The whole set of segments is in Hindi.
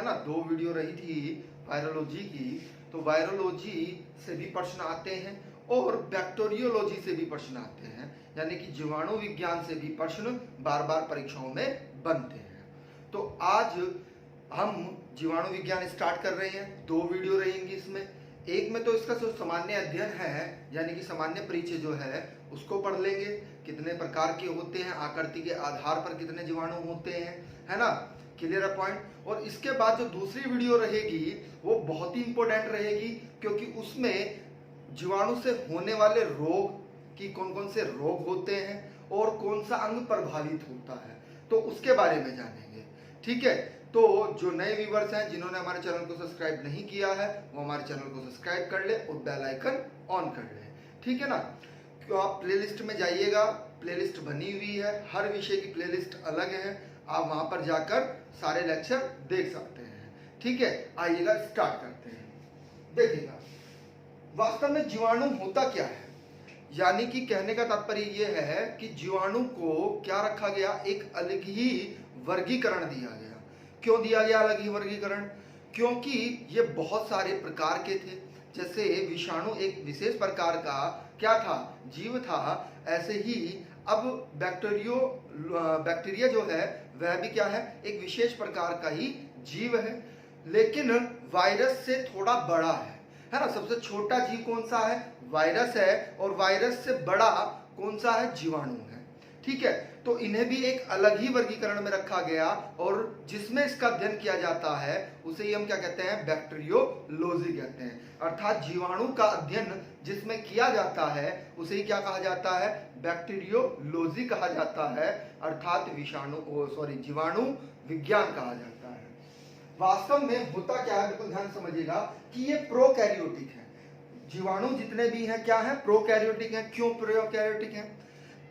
है ना। 2 वीडियो रही थी वायरोलॉजी की, तो वायरोलॉजी से भी प्रश्न आते हैं और बैक्टीरियोलॉजी से भी प्रश्न आते हैं, यानी कि जीवाणु विज्ञान से भी प्रश्न बार बार परीक्षाओं में बनते हैं। तो आज हम जीवाणु विज्ञान स्टार्ट कर रहे हैं। 2 वीडियो रहेंगी इसमें। एक में तो इसका जो सामान्य अध्ययन है, यानी कि सामान्य परिचय जो है उसको पढ़ लेंगे, कितने प्रकार के होते हैं, आकृति के आधार पर कितने जीवाणु होते हैं, है ना। क्लियर है पॉइंट। और इसके बाद जो दूसरी वीडियो रहेगी वो बहुत ही इंपॉर्टेंट रहेगी, क्योंकि उसमें जीवाणु से होने वाले रोग कि कौन कौन से रोग होते हैं और कौन सा अंग प्रभावित होता है, तो उसके बारे में जानेंगे। ठीक है, तो जो नए व्यूवर्स हैं जिन्होंने हमारे चैनल को सब्सक्राइब नहीं किया है वो हमारे चैनल को सब्सक्राइब कर ले और बेल आइकन ऑन कर ले। ठीक है ना। तो आप प्लेलिस्ट में जाइएगा, प्लेलिस्ट बनी हुई है, हर विषय की प्लेलिस्ट अलग है, आप वहां पर जाकर सारे लेक्चर देख सकते हैं। ठीक है, आइएगा स्टार्ट करते हैं। देखिएगा वास्तव में जीवाणु होता क्या है, यानी कि कहने का तात्पर्य यह है कि जीवाणु को क्या रखा गया, एक अलग ही वर्गीकरण दिया गया। क्यों दिया गया अलग ही वर्गीकरण? क्योंकि ये बहुत सारे प्रकार के थे। जैसे विषाणु एक विशेष प्रकार का क्या था, जीव था, ऐसे ही अब बैक्टीरिया जो है वह भी क्या है, एक विशेष प्रकार का ही जीव है, लेकिन वायरस से थोड़ा बड़ा है ना। सबसे छोटा जीव कौन सा है, वायरस है, और वायरस से बड़ा कौन सा है, जीवाणु है। ठीक है, तो इन्हें भी एक अलग ही वर्गीकरण में रखा गया, और जिसमें इसका अध्ययन किया जाता है उसे ही हम क्या कहते हैं, बैक्टीरियोलॉजी कहते हैं। अर्थात जीवाणु का अध्ययन जिसमें किया जाता है उसे ही क्या कहा जाता है, बैक्टीरियोलॉजी कहा जाता है, अर्थात जीवाणु विज्ञान कहा जाता है। वास्तव में होता क्या है, बिल्कुल ध्यान समझिएगा कि ये प्रोकैरियोटिक है। जीवाणु जितने भी हैं क्या है, प्रोकैरियोटिक हैं। क्यों प्रोकैरियोटिक हैं?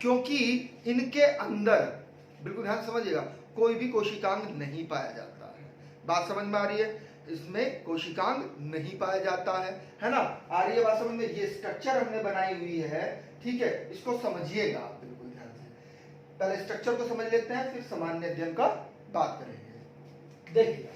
क्योंकि इनके अंदर, बिल्कुल ध्यान समझिएगा, कोई भी कोशिकांग नहीं पाया जाता है। बात समझ में आ रही है? इसमें कोशिकांग नहीं पाया जाता है ना। आ रही है बात समझ में? ये स्ट्रक्चर हमने बनाई हुई है, ठीक है, इसको समझिएगा आप बिल्कुल ध्यान से। पहले स्ट्रक्चर को समझ लेते हैं, फिर सामान्य अध्ययन का बात करेंगे। देखिए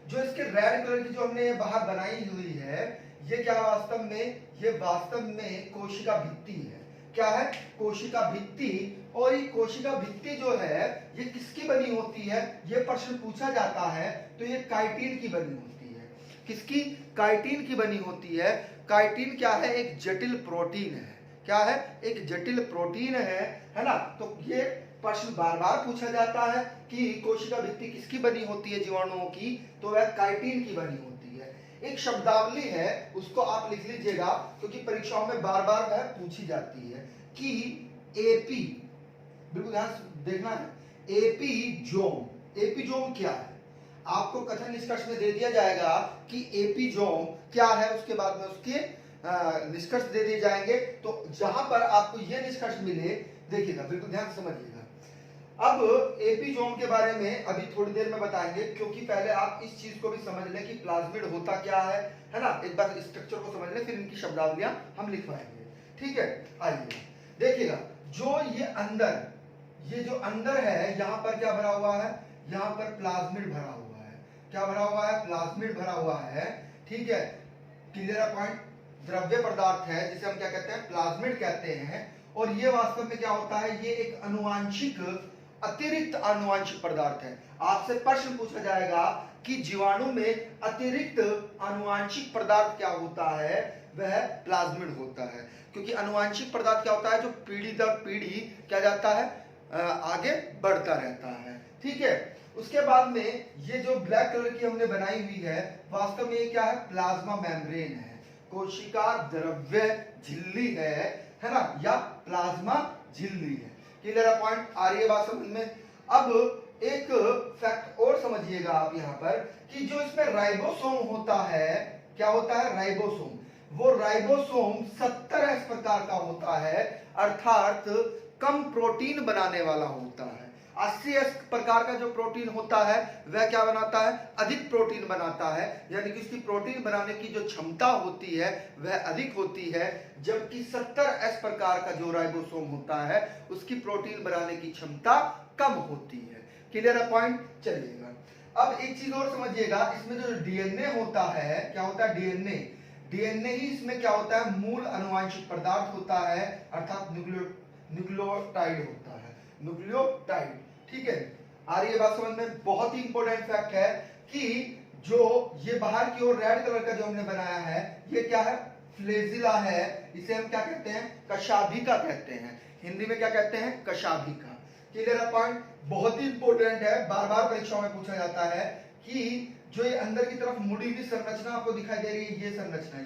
जो इसके रेड कलर की जो हमने बाहर बनाई हुई है, ये क्या वास्तव में, ये वास्तव में कोशिका भित्ति है। क्या है, कोशिका भित्ति। और ये कोशिका भित्ति जो है ये किसकी बनी होती है, ये प्रश्न पूछा जाता है, तो ये काइटिन की बनी होती है। किसकी? काइटिन की बनी होती है। काइटिन क्या है, एक जटिल प्रोटीन है। क्या है, एक जटिल प्रोटीन है ना। तो ये प्रश्न बार बार पूछा जाता है कि कोशिका भित्ति किसकी बनी होती है जीवाणुओं की, तो वह काइटिन की बनी होती है। एक शब्दावली है, उसको आप लिख लीजिएगा, क्योंकि परीक्षाओं में बार बार वह पूछी जाती है कि एपी, बिल्कुल ध्यान देखना है, एपीजोम। एपीजोम क्या है, आपको कथन निष्कर्ष में दे दिया जाएगा कि एपीजोम क्या है, उसके बाद में उसके निष्कर्ष दे दिए जाएंगे। तो जहां पर आपको यह निष्कर्ष मिले, देखिएगा बिल्कुल ध्यान से समझिएगा। अब एपीजोम के बारे में अभी थोड़ी देर में बताएंगे, क्योंकि पहले आप इस चीज को भी समझ लें कि प्लाज्मिड होता क्या है ना। एक बार स्ट्रक्चर को समझ लें, फिर इनकी शब्दावलियां हम लिखवाएंगे। ठीक है, आइए देखिएगा। जो ये अंदर, ये जो अंदर है, यहाँ पर क्या भरा हुआ है, यहाँ पर प्लाज्मिड भरा हुआ है। क्या भरा हुआ है, प्लाज्मिड भरा हुआ है। ठीक है, क्लियर पॉइंट। द्रव्य पदार्थ है जिसे हम क्या कहते हैं, प्लाज्मिड कहते हैं। और ये वास्तव में क्या होता है, ये एक अनुवांशिक, अतिरिक्त आनुवांशिक पदार्थ है। आपसे प्रश्न पूछा जाएगा कि जीवाणु में अतिरिक्त आनुवांशिक पदार्थ क्या होता है, वह प्लाज्मिड होता है। क्योंकि आनुवांशिक पदार्थ क्या होता है, जो पीढ़ी दर पीढ़ी क्या जाता है, आगे बढ़ता रहता है। ठीक है, उसके बाद में ये जो ब्लैक कलर की हमने बनाई हुई है, वास्तव में ये क्या है, प्लाज्मा मेम्ब्रेन है, कोशिका द्रव्य झिल्ली है ना, या प्लाज्मा झिल्ली है। क्लियर पॉइंट, आ रही है बात समझ में? अब एक फैक्ट और समझिएगा आप यहाँ पर कि जो इसमें राइबोसोम होता है, क्या होता है, राइबोसोम। वो राइबोसोम 70 प्रकार का होता है, अर्थात कम प्रोटीन बनाने वाला होता है। 80 प्रकार का जो प्रोटीन होता है वह क्या बनाता है, अधिक प्रोटीन बनाता है, यानी कि उसकी प्रोटीन बनाने की जो क्षमता होती है वह अधिक होती है। जबकि 70 प्रकार का जो राइबोसोम होता है उसकी प्रोटीन बनाने की क्षमता कम होती है। क्लियर है पॉइंट? चलिएगा अब एक चीज और समझिएगा, इसमें जो डीएनए होता है, क्या होता है डीएनए, डीएनए ही इसमें क्या होता है मूल अनुवांशिक पदार्थ होता है, अर्थात न्यूक्लियोटाइड होता है, न्यूक्लियोटाइड। ठीक है, आ रही है बात समझ में। बहुत ही इंपॉर्टेंट फैक्ट है कि जो ये बाहर की ओर रेड कलर का जो हमने बनाया है, ये क्या है, फ्लेजिला है। इसे हम क्या कहते हैं, कशाभिका कहते हैं। हिंदी में क्या कहते हैं, कशाभिका। क्लियर है पॉइंट, बहुत ही इंपॉर्टेंट है, बार बार परीक्षाओं में पूछा जाता है कि जो ये अंदर की तरफ मुड़ी हुई संरचना आपको दिखाई दे रही है, ये संरचना,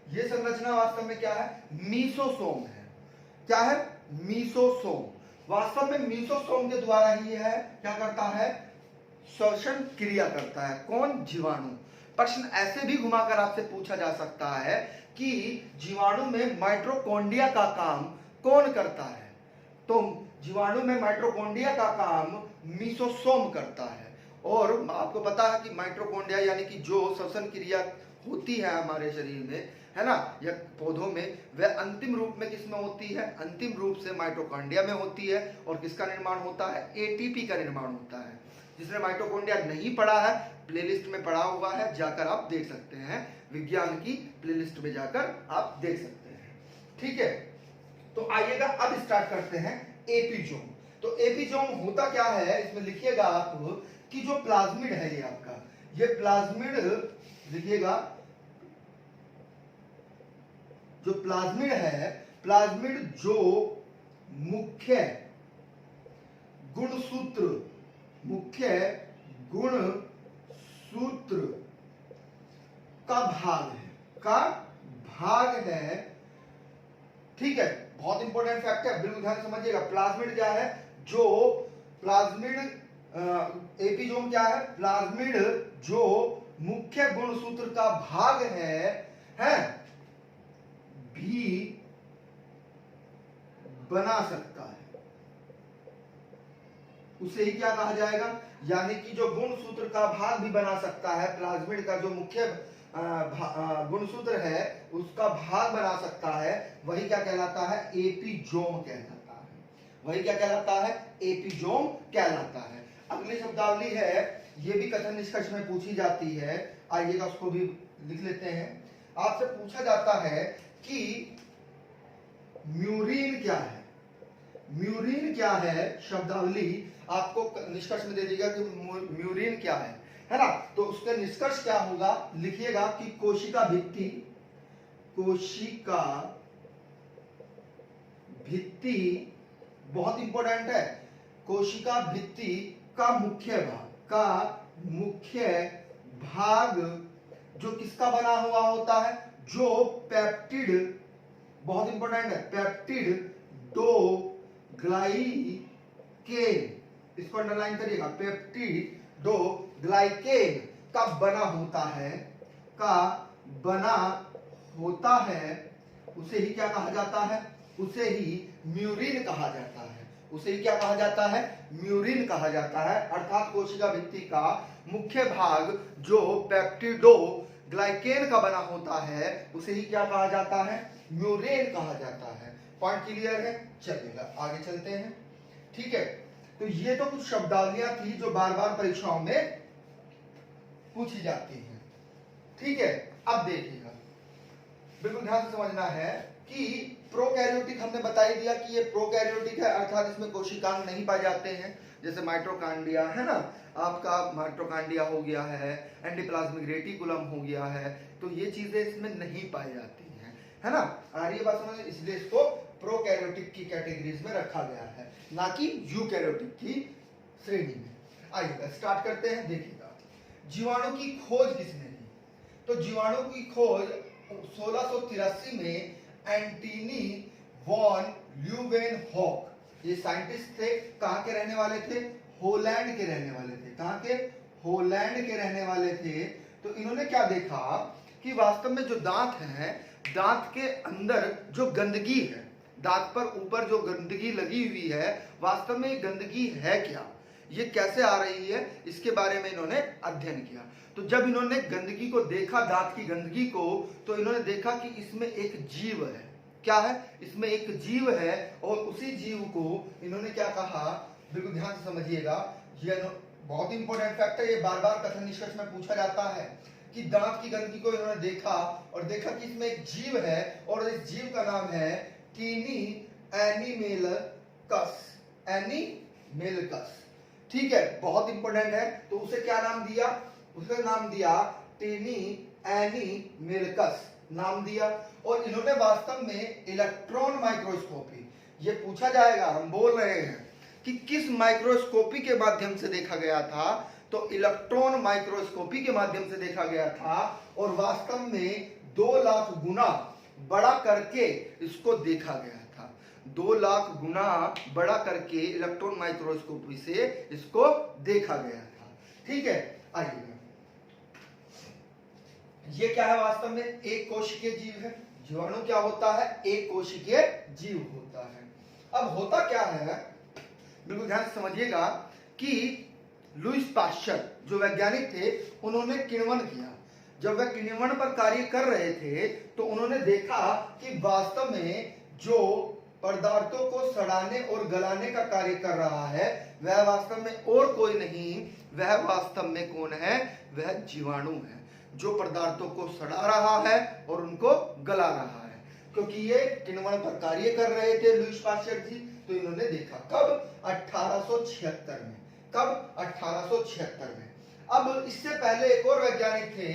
ये संरचना वास्तव में क्या है, मीसोसोम है। क्या है, मीसोसोम। वास्तव में मीसोसोम के द्वारा ही है क्या करता है, श्वसन क्रिया करता है। कौन, जीवाणु। प्रश्न ऐसे भी घुमाकर आपसे पूछा जा सकता है कि जीवाणु में माइटोकॉन्ड्रिया का काम कौन करता है, तो जीवाणु में माइटोकॉन्ड्रिया का काम मीसोसोम करता है। और आपको पता है कि माइटोकॉन्ड्रिया यानी कि जो श्वसन क्रिया होती है हमारे शरीर में, है ना, या पौधों में, वह अंतिम रूप में किसमें होती है, अंतिम रूप से माइटोकॉन्ड्रिया में होती है। और किसका निर्माण होता है, एटीपी का निर्माण होता है। जिसने माइटोकॉन्ड्रिया नहीं पढ़ा है, प्लेलिस्ट में पढ़ा हुआ है, जाकर आप देख सकते हैं, विज्ञान की प्लेलिस्ट में जाकर आप देख सकते हैं। ठीक है, तो आइएगा अब स्टार्ट करते हैं एपिजोम। तो एपिजोम होता क्या है, इसमें लिखिएगा आप कि जो प्लाज्मिड है, ये आपका, ये प्लाज्मिड लिखिएगा, जो प्लाज्मिड है, प्लाज्मिड जो मुख्य गुणसूत्र, मुख्य गुणसूत्र का भाग है। ठीक है, बहुत इंपॉर्टेंट फैक्ट है, बिल्कुल ध्यान समझिएगा। प्लाज्मिड क्या है, जो प्लाज्मिड, एपिजोम क्या है, प्लाज्मिड जो मुख्य गुणसूत्र का भाग है भी बना सकता है, उसे ही क्या कहा जाएगा, यानी कि जो गुणसूत्र का भाग भी बना सकता है, प्लाज्मिड का जो मुख्य गुणसूत्र है उसका भाग बना सकता है, वही क्या कहलाता है, एपिजोम कहलाता है। वही क्या कहलाता है, एपिजोम कहलाता है। अगली शब्दावली है, ये भी कथन निष्कर्ष में पूछी जाती है, आइएगा उसको भी लिख लेते हैं। आपसे पूछा जाता है कि म्यूरिन क्या है, म्यूरिन क्या है, शब्दावली आपको निष्कर्ष में दे देगा कि म्यूरिन क्या है ना। तो उसका निष्कर्ष क्या होगा, लिखिएगा कि कोशिका भित्ति, कोशिका भित्ति बहुत इंपॉर्टेंट है, कोशिका भित्ति का मुख्य भाग जो किसका बना हुआ होता है, जो पेप्टिड, बहुत इंपॉर्टेंट है, पेप्टिड डो ग्लाइकेन, इसको अंडरलाइन करिएगा, पेप्टिड डो ग्लाइकेन का बना होता है, उसे ही क्या कहा जाता है, उसे ही म्यूरिन कहा जाता है। उसे ही क्या कहा जाता है, म्यूरिन कहा जाता है। अर्थात कोशिका भित्ति का मुख्य भाग जो पेप्टिडो ग्लाइकेन का बना होता है, उसे ही क्या कहा जाता है, म्यूरिन कहा जाता है। पॉइंट क्लियर है, चलिएगा आगे चलते हैं। ठीक है, तो ये तो कुछ शब्दावलियां थी जो बार बार परीक्षाओं में पूछी जाती हैं। ठीक है, अब देखिएगा, बिल्कुल ध्यान से समझना है कि प्रोकैरियोटिक हमने बता ही दिया कि ये प्रोकैरियोटिक है, अर्थात इसमें कोशिकांग नहीं पाए जाते हैं। जैसे माइटोकॉन्ड्रिया है ना, आपका माइटोकॉन्ड्रिया हो गया है, एंडोप्लाज्मिक रेटिकुलम हो गया है, तो ये चीजें इसमें नहीं पाई जाती हैं, है ना। आ रही है बात समझ, इसलिए इसको प्रोकैरियोटिक की कैटेगरीज में रखा गया है, ना कि यूकैरियोटिक की श्रेणी में। आइए स्टार्ट करते हैं। देखिएगा, जीवाणु की खोज किसने की, तो जीवाणु की खोज 1683 में एंटनी वॉन ल्यूवेनहॉक, ये साइंटिस्ट थे, कहाँ के रहने वाले थे, होलैंड के रहने वाले थे। कहाँ के, होलैंड के रहने वाले थे। तो इन्होंने क्या देखा कि वास्तव में जो दांत हैं, दांत के अंदर जो गंदगी है, दांत पर ऊपर जो गंदगी लगी हुई है, वास्तव में गंदगी है क्या, ये कैसे आ रही है, इसके बारे में इन्होंने अध्ययन किया। तो जब इन्होंने गंदगी को देखा, दांत की गंदगी को, तो इन्होंने देखा कि इसमें एक जीव है। क्या है, इसमें एक जीव है, और उसी जीव को इन्होंने क्या कहा, बिल्कुल ध्यान से समझिएगा, बहुत इंपॉर्टेंट फैक्ट है ये, बार बार कथन निष्कर्ष में पूछा जाता है कि दांत की गंदगी को इन्होंने देखा और देखा कि इसमें एक जीव है और इस जीव का नाम है टीनी एनीमेलकस, एनीमेलकस। ठीक है, बहुत इंपॉर्टेंट है। तो उसे क्या नाम दिया? उसे नाम दिया टीनी एनीमेलकस नाम दिया। और इन्होंने वास्तव में इलेक्ट्रॉन माइक्रोस्कोपी, ये पूछा जाएगा, हम बोल रहे हैं कि किस माइक्रोस्कोपी के माध्यम से देखा गया था, तो इलेक्ट्रॉन माइक्रोस्कोपी के माध्यम से देखा गया था और वास्तव में 2 लाख गुना बड़ा करके इसको देखा गया था। 2 लाख गुना बड़ा करके इलेक्ट्रॉन माइक्रोस्कोपी से इसको देखा गया था। ठीक है, आइए, ये क्या है? वास्तव में एक कोशिकीय जीव है। जीवाणु क्या होता है? एक कोशिकीय जीव होता है। अब होता क्या है, बिल्कुल ध्यान से समझिएगा कि लुईस पाश्चर जो वैज्ञानिक थे, उन्होंने किण्वन किया। जब वह किण्वन पर कार्य कर रहे थे तो उन्होंने देखा कि वास्तव में जो पदार्थों को सड़ाने और गलाने का कार्य कर रहा है वह वास्तव में और कोई नहीं, वह वास्तव में कौन है? वह जीवाणु है, जो पदार्थों को सड़ा रहा है और उनको गला रहा है। क्योंकि ये किण्वन पर कार्य कर रहे थे लुईस पाश्चर जी, तो इन्होंने देखा। कब? 1876 में। कब? 1876 में। अब इससे पहले एक और वैज्ञानिक थे,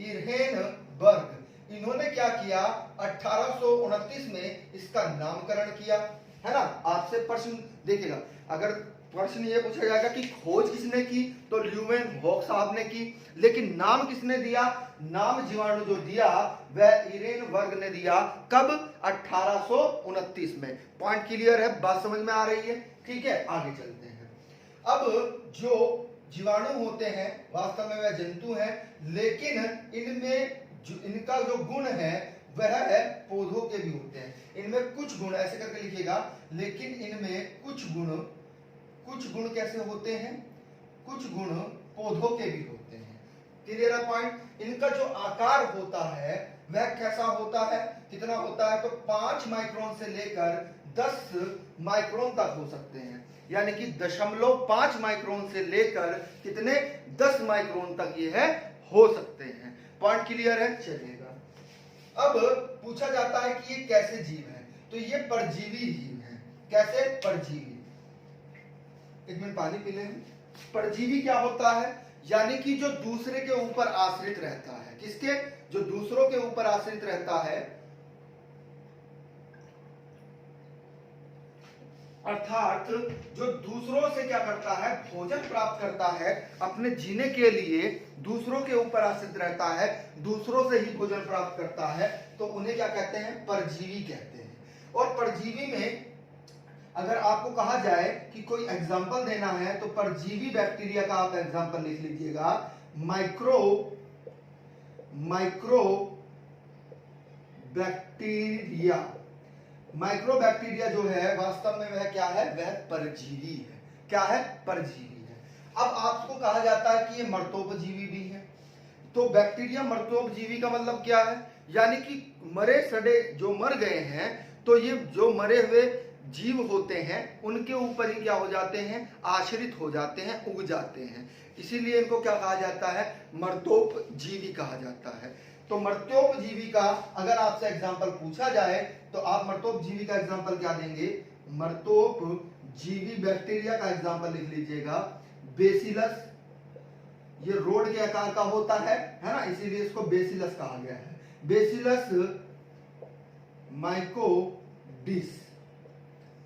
इरहेनबर्ग। इन्होंने क्या किया? 1829 में इसका नामकरण किया, है ना। आपसे प्रश्न देखिएगा, अगर प्रश्न ये पूछा जाएगा कि खोज किसने की, तो ल्यूमेनहोक साहब ने की, लेकिन नाम किसने दिया? नाम जीवाणु जो दिया वह इरेनबर्ग ने दिया। कब? 1829 में। पॉइंट क्लियर है? बात समझ में आ रही है? ठीक है, आगे चलते हैं। अब जो जीवाणु होते हैं वास्तव में वह जंतु हैं, लेकिन इनमें इनका जो गुण है वह है पौधों के भी होते हैं। इनमें कुछ गुण, ऐसे करके लिखिएगा, लेकिन इनमें कुछ गुण कैसे होते हैं? कुछ गुण पौधों के भी होते हैं। क्लियर है पॉइंट? इनका जो आकार होता है वह कैसा होता है? कितना होता है? तो 5 माइक्रोन से लेकर 10 माइक्रोन तक हो सकते हैं। यानी कि 0.5 माइक्रोन से लेकर कितने? 10 माइक्रोन तक ये है हो सकते हैं। पॉइंट क्लियर है? चलिएगा, अब पूछा जाता है कि ये कैसे जीव है, तो ये परजीवी जीव है। कैसे? परजीवी। एक मिनट पानी पी लें। परजीवी क्या होता है? यानी कि जो दूसरे के ऊपर आश्रित रहता है। किसके? जो दूसरों के ऊपर आश्रित रहता है, अर्थात जो दूसरों से क्या करता है? भोजन प्राप्त करता है। अपने जीने के लिए दूसरों के ऊपर आश्रित रहता है, दूसरों से ही भोजन प्राप्त करता है, तो उन्हें क्या कहते हैं? परजीवी कहते हैं। और परजीवी में अगर आपको कहा जाए कि कोई एग्जाम्पल देना है, तो परजीवी बैक्टीरिया का आप एग्जाम्पल लिख लीजिएगा। Micro bacteria. माइक्रो बैक्टीरिया जो है वास्तव में वह क्या है? वह परजीवी है। क्या है? परजीवी है। अब आपको कहा जाता है कि ये मर्तोपजीवी भी है। तो बैक्टीरिया मर्तोपजीवी का मतलब क्या है? यानी कि मरे सड़े जो मर गए हैं, तो ये जो मरे हुए जीव होते हैं उनके ऊपर ही क्या हो जाते हैं? आश्रित हो जाते हैं, उग जाते हैं। इसीलिए इनको क्या कहा जाता है? मर्तोपजीवी कहा जाता है। तो मर्त्योपजीवी का अगर आपसे एग्जाम्पल पूछा जाए तो आप मर्तोपजीवी का एग्जाम्पल क्या देंगे? मर्तोपजीवी बैक्टीरिया का एग्जाम्पल लिख लीजिएगा। बेसिलस, ये रोड के आकार का होता है ना, इसीलिए इसको बेसिलस कहा गया है। बेसिलस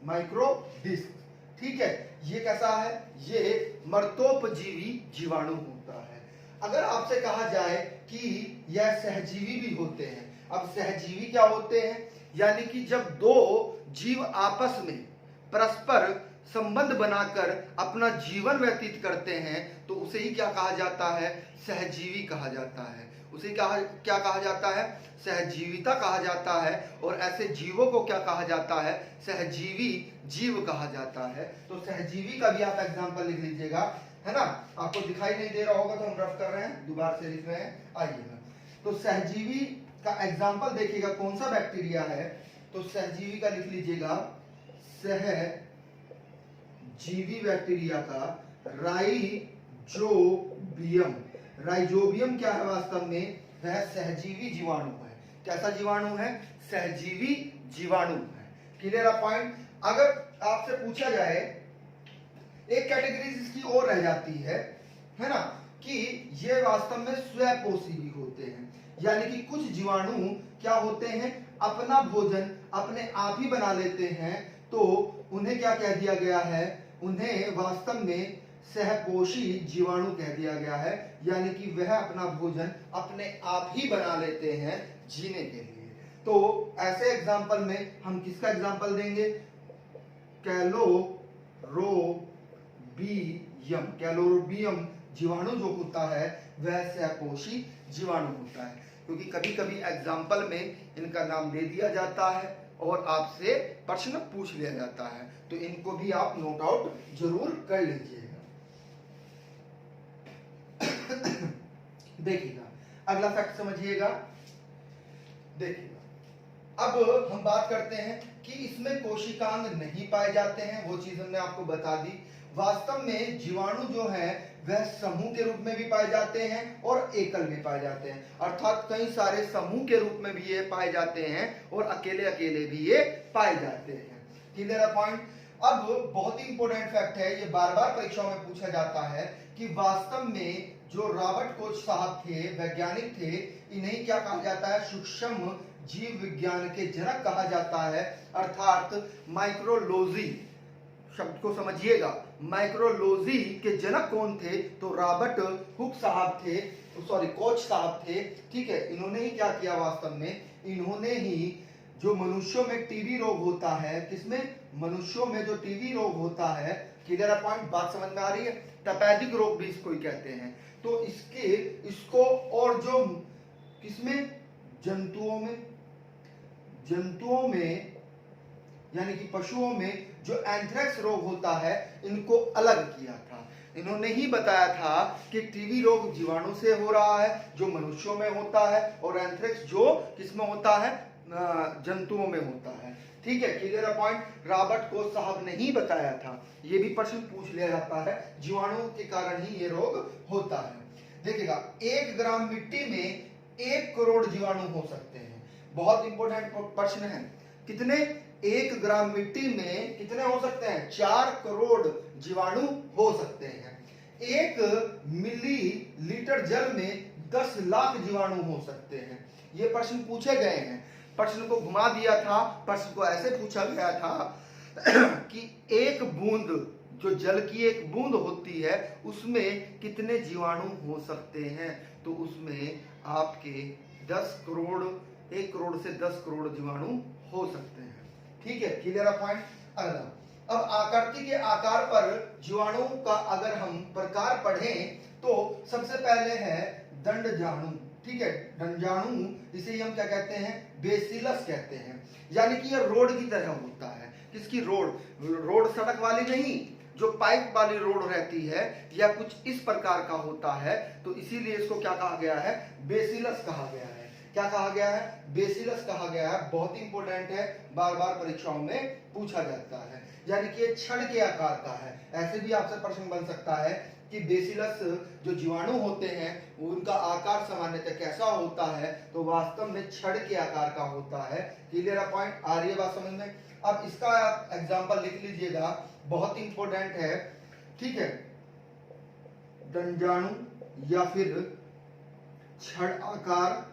माइक्रोडिस। ठीक है, ये कैसा है? ये मर्तोपजीवी जीवाणु होता है। अगर आपसे कहा जाए कि यह सहजीवी भी होते हैं। अब सहजीवी क्या होते हैं? यानी कि जब दो जीव आपस में परस्पर संबंध बनाकर अपना जीवन व्यतीत करते हैं तो उसे ही क्या कहा जाता है? सहजीवी कहा जाता है। उसे क्या कहा जाता है? सहजीविता कहा जाता है। और ऐसे जीवों को क्या कहा जाता है? सहजीवी जीव कहा जाता है। तो सहजीवी का भी आप एग्जाम्पल लिख लीजिएगा, है ना। आपको दिखाई नहीं दे रहा होगा तो हम रफ कर रहे हैं, दोबारा से लिख रहे हैं। आइएगा, तो सहजीवी का एग्जाम्पल देखिएगा कौन सा बैक्टीरिया है। तो सहजीवी का लिख लीजिएगा, सहजीवी बैक्टीरिया का राइजोबियम। राइजोबियम क्या है वास्तव में? वह सहजीवी जीवाणु है। कैसा जीवाणु है? सहजीवी जीवाणु है। क्लियर है पॉइंट? अगर आपसे पूछा जाए, एक कैटेगरी इसकी और रह जाती है ना, कि ये वास्तव में स्वपोषी भी होते हैं, यानी कि कुछ जीवाणु क्या होते हैं? अपना भोजन अपने आप ही बना लेते हैं, तो उन्हें क्या कह दिया गया है? उन्हें वास्तव में सहपोषी जीवाणु कह दिया गया है, यानी कि वह अपना भोजन अपने आप ही बना लेते हैं जीने के लिए। तो ऐसे एग्जाम्पल में हम किसका एग्जाम्पल देंगे? कैलोरोबियम। कैलोरोबियम जीवाणु जो होता है वह सहपोषी जीवाणु होता है, क्योंकि कभी कभी एग्जाम्पल में इनका नाम दे दिया जाता है और आपसे प्रश्न पूछ लिया जाता है, तो इनको भी आप नोट आउट जरूर कर लीजिएगा। देखिएगा अगला फैक्ट समझिएगा। देखिएगा, अब हम बात करते हैं कि इसमें कोशिकांग नहीं पाए जाते हैं, वो चीज हमने आपको बता दी। वास्तव में जीवाणु जो है वह समूह के रूप में भी पाए जाते हैं और एकल भी पाए जाते हैं, अर्थात कई सारे समूह के रूप में भी ये पाए जाते हैं और अकेले अकेले भी ये पाए जाते हैं। क्लियर है पॉइंट? अब बहुत ही इंपॉर्टेंट फैक्ट है, ये बार बार परीक्षाओं में पूछा जाता है कि वास्तव में जो रॉबर्ट कोच साहब थे, वैज्ञानिक थे, इन्हें क्या कहा जाता है? सूक्ष्म जीव विज्ञान के जनक कहा जाता है, अर्थात माइक्रोलॉजी शब्द को समझिएगा। माइक्रोलॉजी के जनक कौन थे? तो रॉबर्ट हुक साहब थे, सॉरी कोच साहब थे। ठीक है, इन्होंने ही क्या किया? वास्तव में इन्होंने ही जो मनुष्यों में टीबी रोग होता है, किसमें? मनुष्यों में जो टीबी रोग होता है, क्लियर पॉइंट? बात समझ में आ रही है? तपेदिक रोग भी इसको ही कहते हैं। तो इसको और जो किसमें? जंतुओं में यानी कि पशुओं में जो एंथ्रेक्स रोग होता है, इनको अलग किया था। इन्होंने ही बताया था कि टीबी रोग जीवाणु से हो रहा है जो मनुष्यों में होता है, और एंथ्रेक्स जो किसमें होता है? जंतुओं में होता है। ठीक है, क्लियर पॉइंट? रॉबर्ट कोच साहब ने ही बताया था। ये भी प्रश्न पूछ लिया जाता है, जीवाणुओं के कारण ही ये रोग होता है। देखिएगा, 1 ग्राम मिट्टी में 1 करोड़ जीवाणु हो सकते हैं। बहुत इंपॉर्टेंट प्रश्न है। कितने? 1 ग्राम मिट्टी में कितने हो सकते हैं? 4 करोड़ जीवाणु हो सकते हैं। 1 मिलीलीटर जल में 10 लाख जीवाणु हो सकते हैं। ये प्रश्न पूछे गए हैं। प्रश्न को घुमा दिया था, प्रश्न को ऐसे पूछा गया था कि एक बूंद, जो जल की एक बूंद होती है, उसमें कितने जीवाणु हो सकते हैं? तो उसमें आपके 10 करोड़, 1 करोड़ से 10 करोड़ जीवाणु हो सकते हैं। ठीक है, क्लियर पॉइंट? अगला, अब आकृति के आकार पर जीवाणुओं का अगर हम प्रकार पढ़ें तो सबसे पहले है दंडजाणु। ठीक है, दंडजाणु इसे हम क्या कहते हैं? बेसिलस कहते हैं, यानी कि यह रोड की तरह होता है। किसकी? रोड सड़क वाली नहीं, जो पाइप वाली रोड रहती है, या कुछ इस प्रकार का होता है, तो इसीलिए इसको क्या कहा गया है? बेसिलस कहा गया है। क्या कहा गया है? बेसिलस कहा गया है। बहुत ही इंपॉर्टेंट है, बार बार परीक्षाओं में पूछा जाता है। यानी कि ये छड़ के आकार का है। ऐसे भी आपसे प्रश्न बन सकता है कि बेसिलस जो जीवाणु होते हैं उनका आकार सामान्यतः कैसा होता है? तो वास्तव में छड़ के आकार का होता है। Clear point? आ रही है बात समझ में? अब इसका आप एग्जाम्पल लिख लीजिएगा, बहुत इंपॉर्टेंट है। ठीक है, दंडाणु या फिर छड़ाकार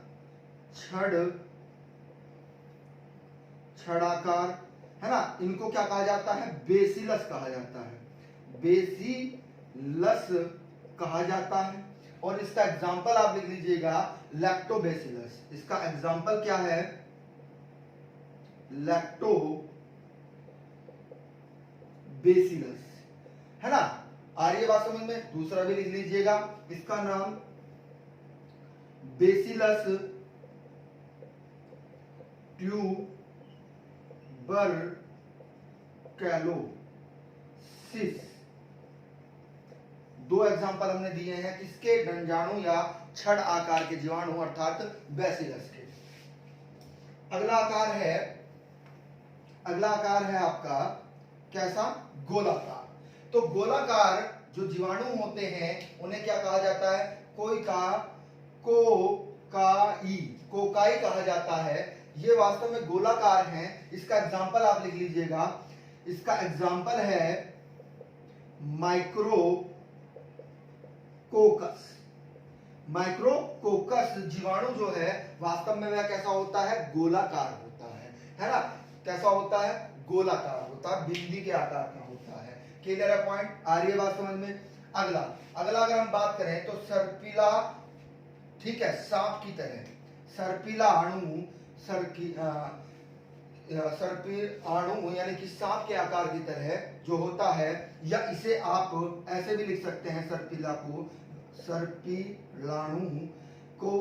है ना, इनको क्या कहा जाता है? बेसिलस कहा जाता है। बेसिलस कहा जाता है। और इसका एग्जाम्पल आप लिख लीजिएगा, लैक्टोबेसिलस। इसका एग्जाम्पल क्या है? लैक्टोबेसिलस, है ना? आ रही है बात समझ में? दूसरा भी लिख लीजिएगा, इसका नाम बेसिलस ट्यूबरक्लोसिस। 2 एग्जांपल हमने दिए हैं किसके? दंडाणु या छड़ आकार के जीवाणु अर्थात बेसिलस के। अगला आकार है आपका कैसा? गोलाकार। तो गोलाकार जो जीवाणु होते हैं उन्हें क्या कहा जाता है? कोकाई, कोकाई कहा जाता है। ये वास्तव में गोलाकार हैं। इसका एग्जाम्पल आप लिख लीजिएगा। इसका एग्जाम्पल है माइक्रोकोकस। माइक्रोकोकस जीवाणु जो है वास्तव में वह कैसा होता है? गोलाकार होता है ना? कैसा होता है? गोलाकार होता है, बिंदी के आकार का होता है। क्लियर है पॉइंट? आ रही है बात समझ में? अगला अगर हम बात करें तो सर्पिला, ठीक है, सांप की तरह सर्पिला अणु, सर्पिल अणु यानी कि सांप के आकार की तरह जो होता है, या इसे आप ऐसे भी लिख सकते हैं सर्पिला को, सर्पिलाणु को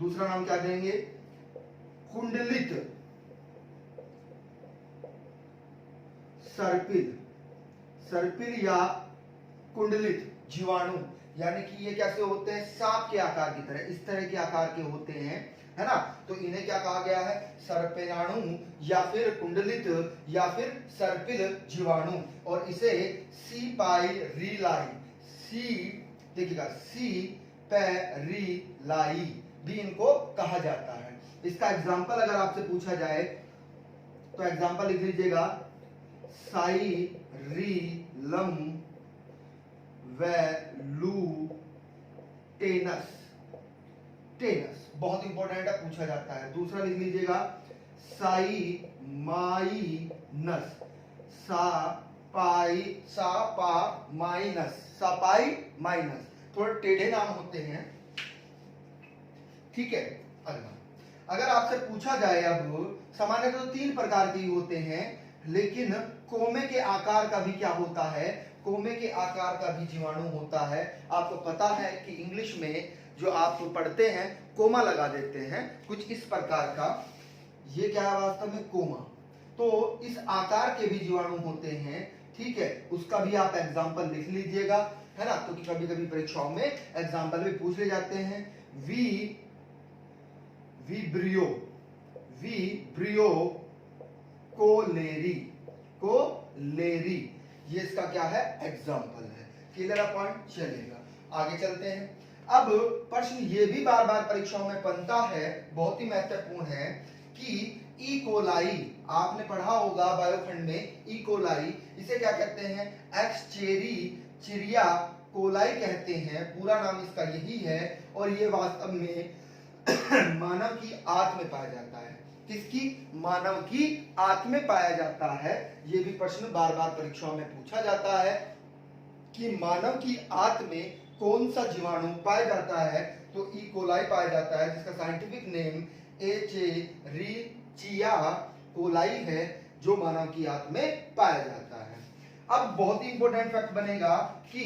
दूसरा नाम क्या देंगे? कुंडलित सर्पिल या कुंडलित जीवाणु, यानी कि ये कैसे होते हैं? सांप के आकार की तरह, इस तरह के आकार के होते हैं, है ना? तो इन्हें क्या कहा गया है? सर्पिलाणु या फिर कुंडलित या फिर सर्पिल जीवाणु। और इसे सीपाइरिलाई, देखिएगा, सीपेरिलाई भी इनको कहा जाता है। इसका एग्जाम्पल अगर आपसे पूछा जाए तो एग्जाम्पल लिख लीजिएगा, साइरिलम वेलुटेनस। बहुत इंपॉर्टेंट है, पूछा जाता है। दूसरा लिख लीजिएगा, साइमाइनस, सापाइमाइनस। थोड़े टेढ़े नाम होते हैं, ठीक है। अगर आपसे पूछा जाए, अब सामान्यतः तो 3 प्रकार के होते हैं, लेकिन कोमे के आकार का भी क्या होता है? कोमे के आकार का भी जीवाणु होता है। आपको पता है कि इंग्लिश में जो आप पढ़ते हैं कोमा लगा देते हैं, कुछ इस प्रकार का। ये क्या है वास्तव में? कोमा। तो इस आकार के भी जीवाणु होते हैं, ठीक है। उसका भी आप एग्जाम्पल लिख लीजिएगा, है ना? तो कभी कभी परीक्षाओं में एग्जाम्पल भी पूछ ले जाते हैं। विब्रियो कोलेरी, ये इसका क्या है? एग्जाम्पल है। Clear point? चलेगा, आगे चलते हैं। अब प्रश्न ये भी बार बार परीक्षाओं में बनता है, बहुत ही महत्वपूर्ण है, कि ई कोलाई, आपने पढ़ा होगा बायोखंड में, ई कोलाई, इसे क्या कहते हैं? एक्सचेरिचिया कोलाई कहते हैं। पूरा नाम इसका यही है। और ये वास्तव में मानव की आंत में पाया जाता है। किसकी? मानव की आंत में पाया जाता है। ये भी प्रश्न बार बार परीक्षाओं में पूछा जाता है कि मानव की आंत में कौन सा जीवाणु पाया जाता है? तो ई कोलाई पाया जाता है, जिसका साइंटिफिक नेम एचेरिचिया कोलाई है, जो मानव की आंत में पाया जाता है। अब बहुत ही इंपॉर्टेंट फैक्ट बनेगा कि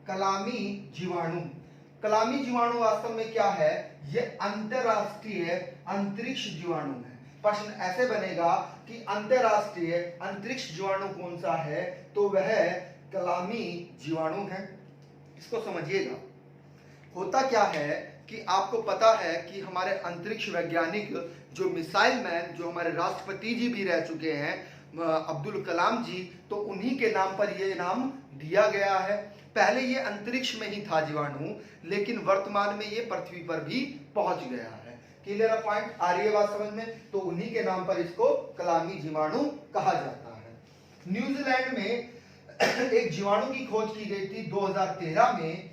कलामी जीवाणु वास्तव में क्या है? ये अंतरराष्ट्रीय अंतरिक्ष जीवाणु है। प्रश्न ऐसे बनेगा कि अंतरराष्ट्रीय अंतरिक्ष जीवाणु कौन सा है? तो वह कलामी जीवाणु है। इसको समझिएगा। होता क्या है कि आपको पता है कि हमारे अंतरिक्ष वैज्ञानिक जो मिसाइल मैन, जो हमारे राष्ट्रपति जी भी रह चुके हैं, अब्दुल कलाम जी, तो उन्हीं के नाम पर ये नाम दिया गया है। पहले ये अंतरिक्ष में ही था जीवाणु, लेकिन वर्तमान में ये पृथ्वी पर भी पहुंच गया है। Clear point? आ रही है बात समझ में? तो उन्हीं के नाम पर इसको कलामी जीवाणु कहा जाता है। न्यूजीलैंड में एक जीवाणु की खोज की गई थी 2013 में।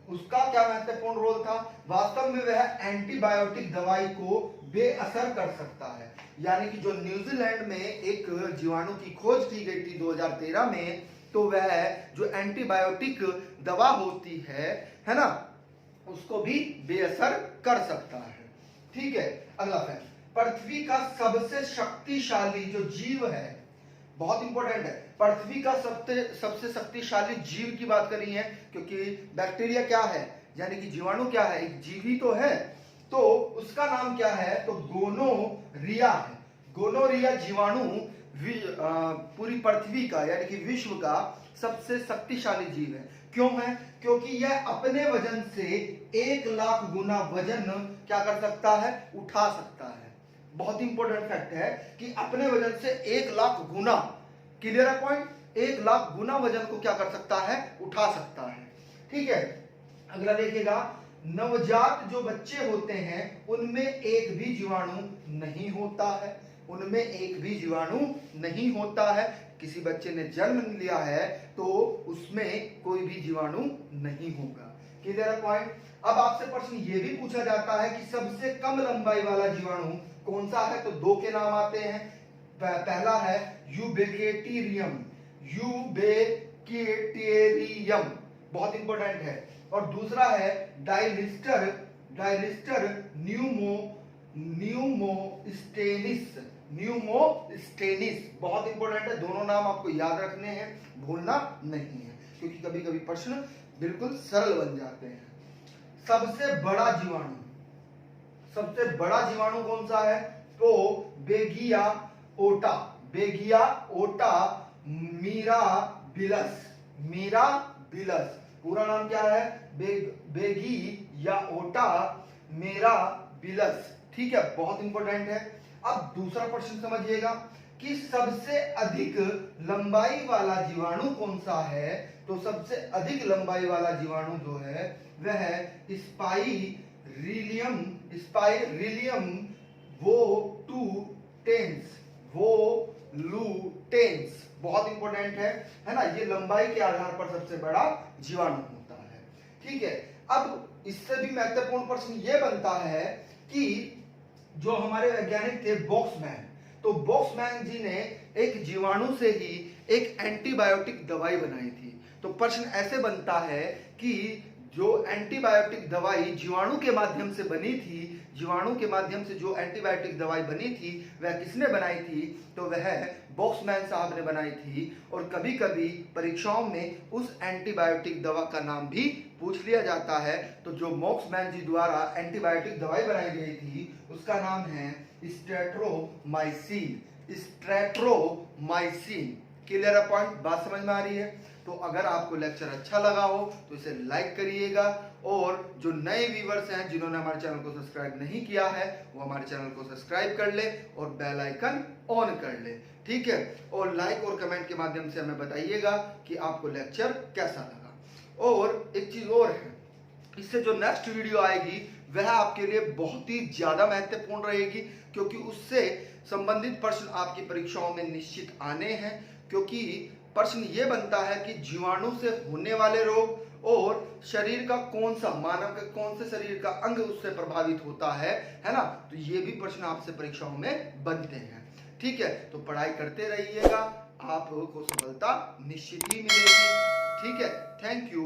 उसका क्या महत्वपूर्ण रोल था? वास्तव में वह एंटीबायोटिक दवाई को बेअसर कर सकता है। यानी कि जो न्यूजीलैंड में एक जीवाणु की खोज की गई थी 2013 में, तो वह जो एंटीबायोटिक दवा होती है ना, उसको भी बेअसर कर सकता है। ठीक है। अगला फैक्ट, पृथ्वी का सबसे शक्तिशाली जो जीव है, बहुत इंपॉर्टेंट है, पृथ्वी का सबसे शक्तिशाली जीव की बात करी है, क्योंकि बैक्टीरिया क्या है, यानी कि जीवाणु क्या है, एक जीव ही तो है। तो उसका नाम क्या है? तो गोनोरिया है। गोनोरिया जीवाणु पूरी पृथ्वी का यानी कि विश्व का सबसे शक्तिशाली जीव है। क्यों है? क्योंकि यह अपने वजन से 1 लाख गुना वजन क्या कर सकता है? उठा सकता है। बहुत इंपॉर्टेंट फैक्ट है कि अपने वजन से 1 लाख गुना, क्लियर है पॉइंट? 1 लाख गुना वजन को क्या कर सकता है, उठा सकता है। ठीक है, अगला देखिएगा, नवजात जो बच्चे होते हैं उनमें एक भी जीवाणु नहीं होता है, उनमें एक भी जीवाणु नहीं होता है। किसी बच्चे ने जन्म लिया है तो उसमें कोई भी जीवाणु नहीं होगा। क्लियर है पॉइंट। अब आपसे प्रश्न ये भी पूछा जाता है कि सबसे कम लंबाई वाला जीवाणु कौन सा है, तो 2 के नाम आते हैं। पहला है यूबेकेटेरियम, यूबेकेटेरियम बहुत इंपॉर्टेंट है, और दूसरा है डायलिस्टर, डायलिस्टर न्यूमोस्टेनिस, न्यूमोस्टेनिस बहुत इंपॉर्टेंट है। दोनों नाम आपको याद रखने हैं, भूलना नहीं है, क्योंकि कभी कभी प्रश्न बिल्कुल सरल बन जाते हैं। सबसे बड़ा जीवाणु, सबसे बड़ा जीवाणु कौन सा है, तो बेगिया ओटा, बेगिया ओटा मीराबिलस, मीराबिलस पूरा नाम क्या है, बेगी या ओटा मेराबिलस। ठीक है, बहुत इंपॉर्टेंट है। अब दूसरा प्रश्न समझिएगा कि सबसे अधिक लंबाई वाला जीवाणु कौन सा है, तो सबसे अधिक लंबाई वाला जीवाणु जो है वह है स्पाइरिलियम, स्पाइरिलियम वोलुटेंस, वोलुटेंस बहुत इंपॉर्टेंट है ना। ये लंबाई के आधार पर सबसे बड़ा जीवाणु होता है। ठीक है, अब इससे भी महत्वपूर्ण प्रश्न ये बनता है कि जो हमारे वैज्ञानिक थे बॉक्समैन, तो बॉक्समैन जी ने एक जीवाणु से ही एक एंटीबायोटिक दवाई बनाई थी। तो प्रश्न ऐसे बनता है कि जो एंटीबायोटिक दवाई जीवाणु के माध्यम से बनी थी, जीवाणु के माध्यम से जो एंटीबायोटिक दवाई बनी थी वह किसने बनाई थी, तो वह बॉक्समैन साहब ने बनाई थी। और कभी कभी परीक्षाओं में उस एंटीबायोटिक दवा का नाम भी पूछ लिया जाता है। तो जो बॉक्समैन जी द्वारा एंटीबायोटिक दवाई बनाई गई थी उसका नाम है स्ट्रेप्टोमाइसिन, स्ट्रेप्टोमाइसिन। क्लियर है पॉइंट, बात समझ में आ रही है। तो अगर आपको लेक्चर अच्छा लगा हो तो इसे लाइक करिएगा, और जो नए व्यूअर्स हैं जिन्होंने हमारे चैनल को सब्सक्राइब नहीं किया है वो हमारे चैनल को सब्सक्राइब कर ले और बेल आइकन ऑन कर ले। ठीक है, और लाइक और कमेंट के माध्यम से हमें बताइएगा कि आपको लेक्चर कैसा लगा। और एक चीज और है, इससे जो नेक्स्ट वीडियो आएगी वह आपके लिए बहुत ही ज्यादा महत्वपूर्ण रहेगी, क्योंकि उससे संबंधित प्रश्न आपकी परीक्षाओं में निश्चित आने हैं। क्योंकि प्रश्न ये बनता है कि जीवाणु से होने वाले रोग और शरीर का कौन सा, मानव के कौन से शरीर का अंग उससे प्रभावित होता है ना। तो ये भी प्रश्न आपसे परीक्षाओं में बनते हैं। ठीक है, तो पढ़ाई करते रहिएगा, आपको सफलता निश्चित ही मिलेगी। ठीक है, थैंक यू।